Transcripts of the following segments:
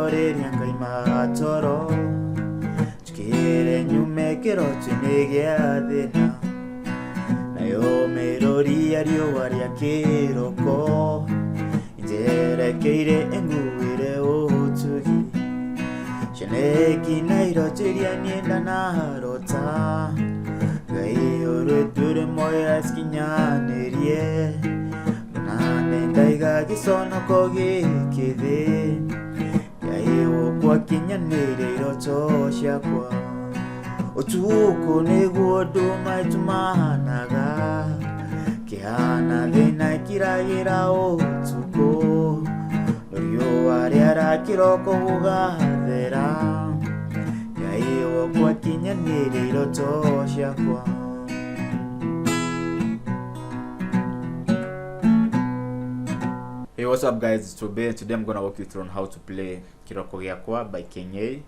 Nyoreria ngai matoro Chikire nyume kirotu nigia thina Nayo meroria riũa ria kĩroko Njerekeire nguire ũtugi Shaneki na irotiria nienda na rota Ngai ũrĩtũre moya skinyanĩrie Munane ndaiga gĩconoko gĩkĩthĩ Ngai ũkwa kinyanĩire iroto ciakwa Utuko nĩguo nduma itumanaga Kĩhana thĩna kĩragĩra ũtukũ Riũa rĩara kĩroko gũgathera Ngai wakwa kinyanĩire iroto ciakwa Hey, what's up guys? Today I'm gonna walk you through on how to play Kiroko Giakwa by Kiengei.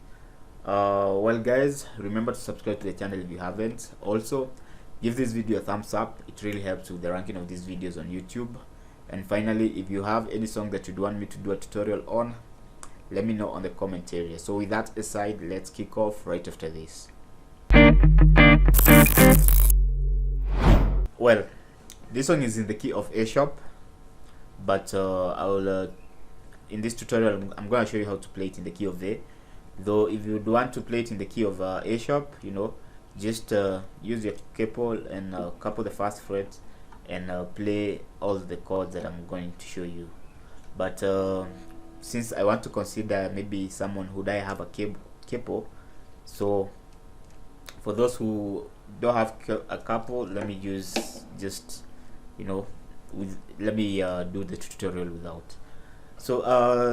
Well guys, remember to subscribe to the channel if you haven't. Also, give this video a thumbs up. It really helps with the ranking of these videos on YouTube. And finally, if you have any song that you'd want me to do a tutorial on, let me know on the comment area. So with that aside, let's kick off right after this. Well, this song is in the key of A sharp, but in this tutorial I'm going to show you how to play it in the key of A. Though if you want to play it in the key of A sharp, you know, just use your couple and couple the first fret and play all the chords that I'm going to show you. But since I want to consider maybe someone who I have a couple, so for those who don't have a couple, let me use just, you know, let me do the tutorial without. So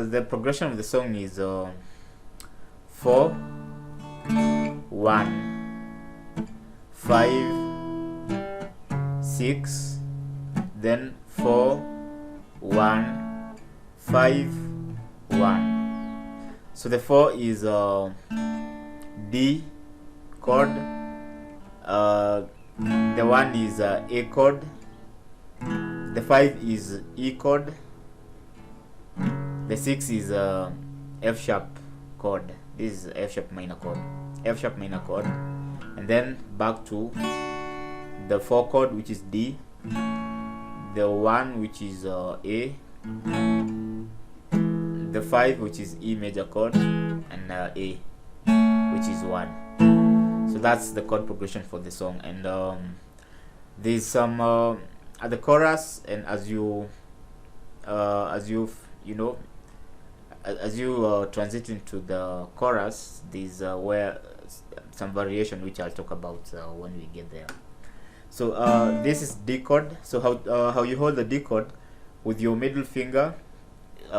the progression of the song is 4 1 5 6, then 4 1 5 1. So the 4 is D chord, the 1 is A chord, the 5 is E chord, the 6 is F sharp chord. This is F sharp minor chord, F sharp minor chord, and then back to the 4 chord, which is D, the 1 which is A, the 5 which is E major chord, and A which is 1. So that's the chord progression for the song. And there's some at the chorus, and as you transit into the chorus, there's where some variation which I'll talk about when we get there. So this is D chord. So how you hold the D chord with your middle finger,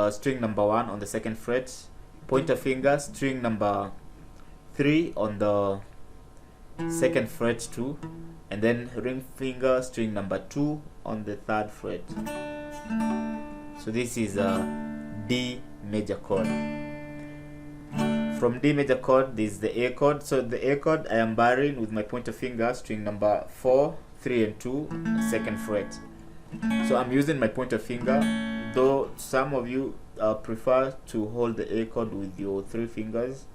string number 1 on the 2nd fret, pointer finger, string number 3 on the 2nd fret too, and then ring finger, string number 2 on the 3rd fret. So this is D major chord. From D major chord, this is the A chord. So the A chord I am barring with my pointer finger, string number 4, 3 and 2, 2nd fret. So I'm using my pointer finger, though some of you prefer to hold the A chord with your 3 fingers.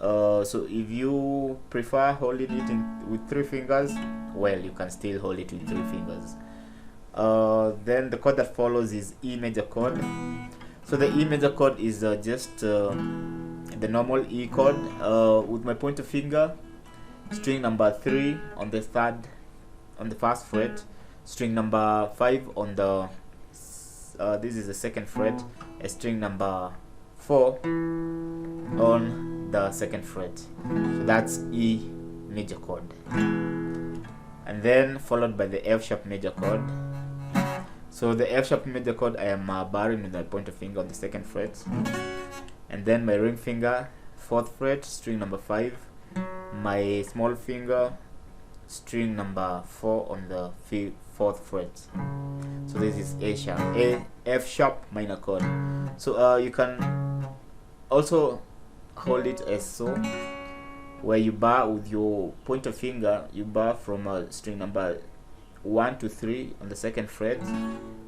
So if you prefer holding it with 3 fingers, well, you can still hold it with 3 fingers. Then the chord that follows is E major chord. So the E major chord is just the normal E chord with my pointer finger, string number 3 on the 1st fret, string number 5 on the this is the 2nd fret, a string number 4 on the 2nd fret. So that's E major chord, and then followed by the F sharp major chord. So the F sharp major chord I am barring with my pointer finger on the 2nd fret, and then my ring finger, 4th fret, string number 5, my small finger, string number 4 on the 4th fret. So this is A sharp, F sharp minor chord. So you can also hold it as so, where you bar with your pointer finger, you bar from string number 1 to 3 on the 2nd fret,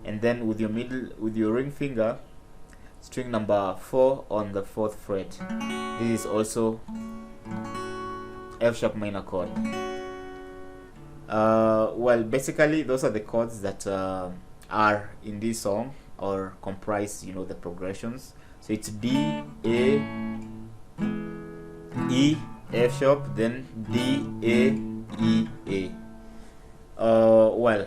and then with your ring finger string number 4 on the 4th fret. This is also F sharp minor chord. Well, basically those are the chords that are in this song or comprise, you know, the progressions. So it's D, A, E, F sharp, then D, A, E, A. Well,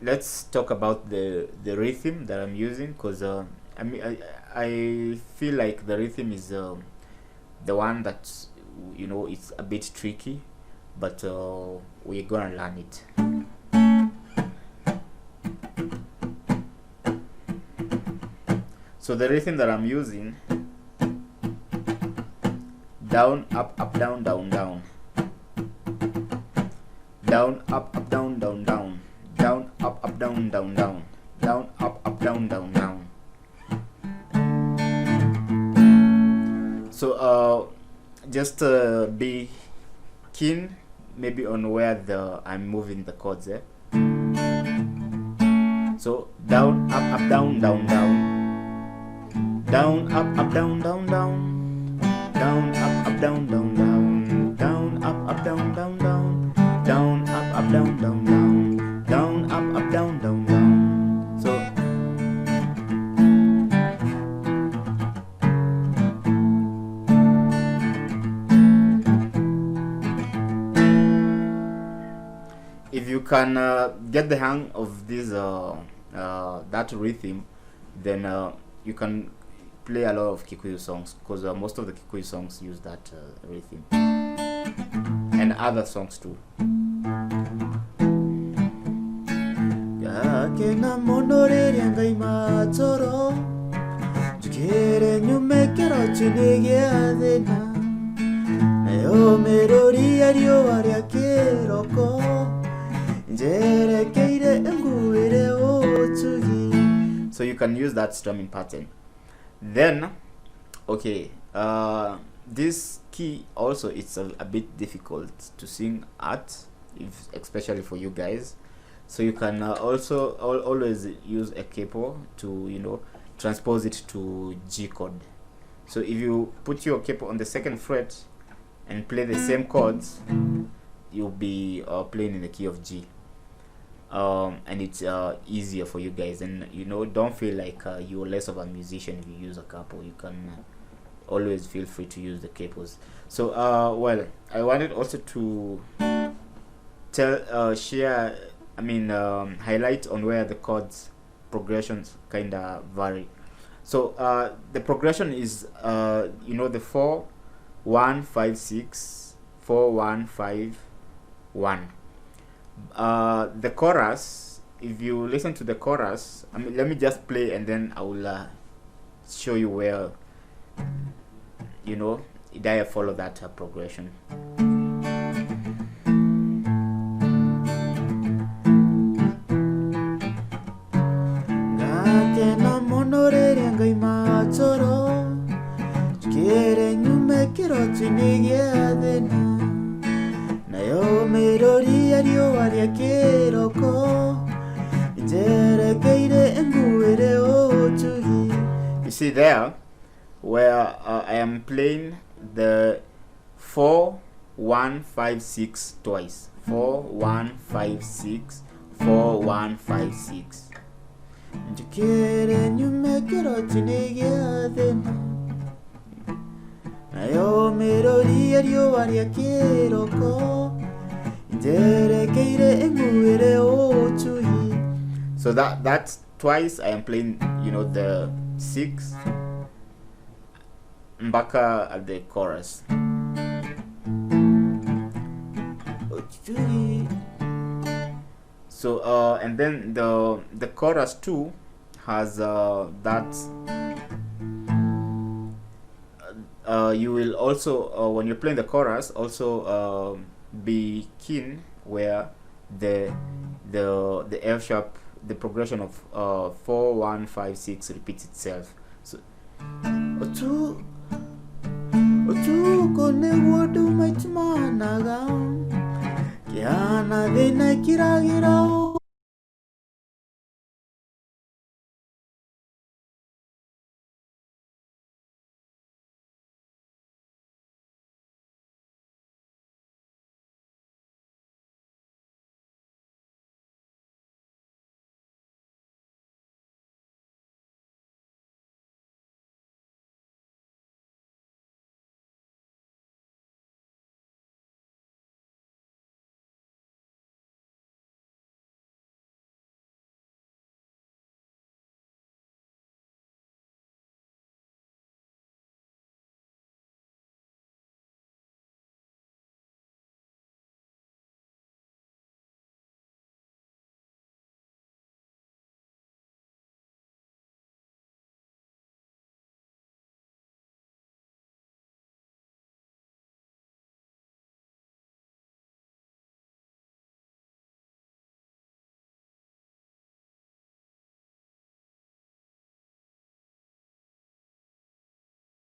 let's talk about the rhythm that I'm using, because I mean I feel like the rhythm is the one that, you know, it's a bit tricky, but we're gonna learn it. So the rhythm that I'm using: down, up, up, down, down, down, down, up, up, down, down, down, down, up, up, down, down, down, down, up, up, down, down, down. So just be keen maybe on where I'm moving the chords there. So down, up, up, down, down, down, down, up, up, down, down, down, down, up, up, down, down, down, down, up, up, down, down, down, down, up, up, down, down, down, down, up, up, down, down, down. So if you can get the hang of this that rhythm, then you can play a lot of Kikuyu songs, because most of the Kikuyu songs use that rhythm, and other songs too. So you can use that strumming pattern. Then, okay, this key also, it's a bit difficult to sing at, especially for you guys. So you can also always use a capo to, you know, transpose it to G chord. So if you put your capo on the 2nd fret and play the same chords, you'll be playing in the key of G. And it's easier for you guys, and, you know, don't feel like you're less of a musician if you use a capo. You can always feel free to use the capos. So well, I wanted also to share, I mean, highlight on where the chords progressions kind of vary. So the progression is you know, the 4 1 5 6 4 1 5 1. The chorus, if you listen to the chorus, I mean, let me just play and then I will show you where, you know, I follow that progression. You see there where I am playing the 4 1 5 6 twice. 4 1 5 6 4 1 5 6. So that's twice I am playing, you know, the 6 Mbaka at the chorus. So and then the chorus too has that you will also when you're playing the chorus also be keen where the F sharp, the progression of 4 1 5 6 repeats itself. So otu kone wadu maichmanaga kiana dena kiragira